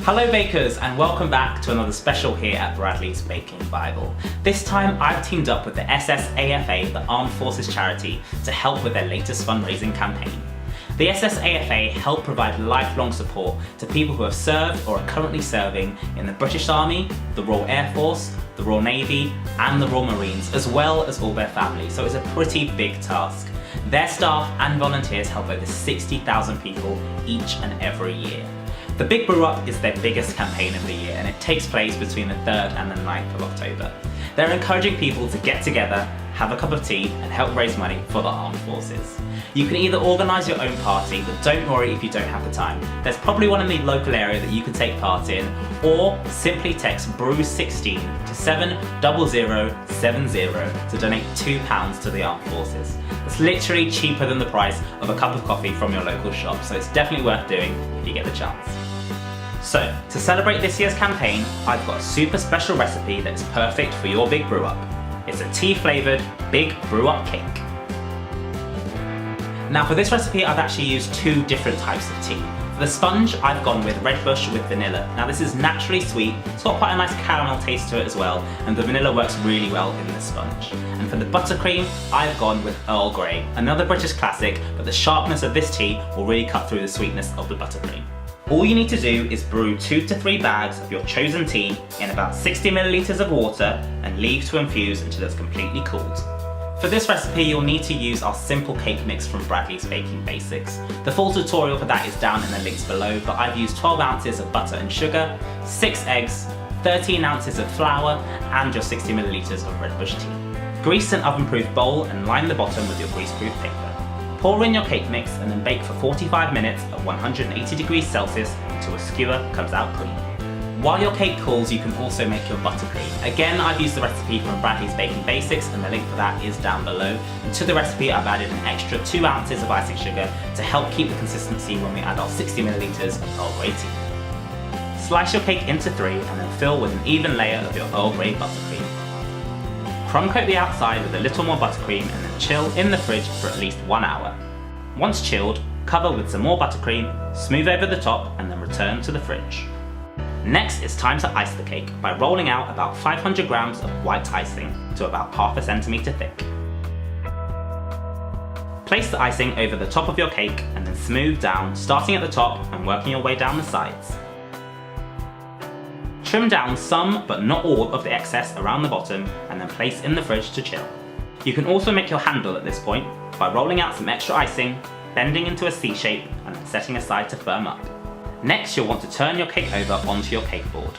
Hello bakers, and welcome back to another special here at Bradley's Baking Bible. This time I've teamed up with the SSAFA, the Armed Forces charity, to help with their latest fundraising campaign. The SSAFA help provide lifelong support to people who have served or are currently serving in the British Army, the Royal Air Force, the Royal Navy and the Royal Marines, as well as all their families, so it's a pretty big task. Their staff and volunteers help over 60,000 people each and every year. The Big Brew Up is their biggest campaign of the year, and it takes place between the 3rd and the 9th of October. They're encouraging people to get together, have a cup of tea and help raise money for the armed forces. You can either organise your own party, but don't worry if you don't have the time. There's probably one in the local area that you can take part in, or simply text BREW16 to 70070 to donate £2 to the armed forces. It's literally cheaper than the price of a cup of coffee from your local shop, so it's definitely worth doing if you get the chance. So, to celebrate this year's campaign, I've got a super special recipe that's perfect for your Big Brew Up. It's a tea-flavoured Big Brew Up cake. Now for this recipe I've actually used two different types of tea. For the sponge I've gone with Red Bush with vanilla. Now this is naturally sweet, it's got quite a nice caramel taste to it as well, and the vanilla works really well in the sponge. And for the buttercream I've gone with Earl Grey, another British classic, but the sharpness of this tea will really cut through the sweetness of the buttercream. All you need to do is brew 2 to 3 bags of your chosen tea in about 60 millilitres of water and leave to infuse until it's completely cooled. For this recipe you'll need to use our simple cake mix from Bradley's Baking Basics. The full tutorial for that is down in the links below, but I've used 12 ounces of butter and sugar, 6 eggs, 13 ounces of flour and your 60 millilitres of Red Bush tea. Grease an oven-proof bowl and line the bottom with your grease-proof paper. Pour in your cake mix and then bake for 45 minutes at 180 degrees Celsius until a skewer comes out clean. While your cake cools, you can also make your buttercream. Again, I've used the recipe from Bradley's Baking Basics and the link for that is down below. And to the recipe I've added an extra 2 ounces of icing sugar to help keep the consistency when we add our 60 millilitres of Earl Grey tea. Slice your cake into 3 and then fill with an even layer of your Earl Grey buttercream. Crumb coat the outside with a little more buttercream and then chill in the fridge for at least 1 hour. Once chilled, cover with some more buttercream, smooth over the top and then return to the fridge. Next, it's time to ice the cake by rolling out about 500 grams of white icing to about ½ centimetre thick. Place the icing over the top of your cake and then smooth down, starting at the top and working your way down the sides. Trim down some, but not all, of the excess around the bottom and then place in the fridge to chill. You can also make your handle at this point by rolling out some extra icing, bending into a C shape and then setting aside to firm up. Next, you'll want to turn your cake over onto your cake board.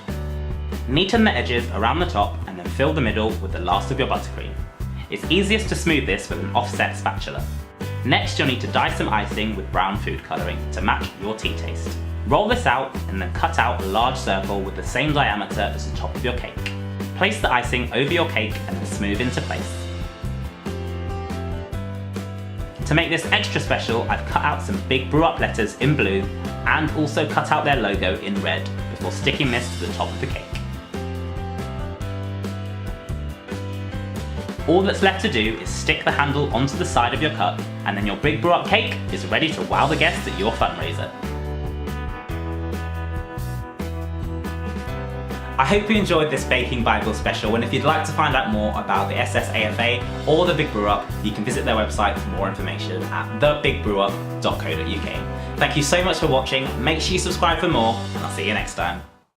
Neaten the edges around the top and then fill the middle with the last of your buttercream. It's easiest to smooth this with an offset spatula. Next, you'll need to dye some icing with brown food colouring to match your tea taste. Roll this out and then cut out a large circle with the same diameter as the top of your cake. Place the icing over your cake and then smooth into place. To make this extra special, I've cut out some Big Brew Up letters in blue and also cut out their logo in red before sticking this to the top of the cake. All that's left to do is stick the handle onto the side of your cup and then your Big Brew Up cake is ready to wow the guests at your fundraiser. I hope you enjoyed this Baking Bible special, and if you'd like to find out more about the SSAFA or the Big Brew Up, you can visit their website for more information at thebigbrewup.co.uk. Thank you so much for watching, make sure you subscribe for more, and I'll see you next time.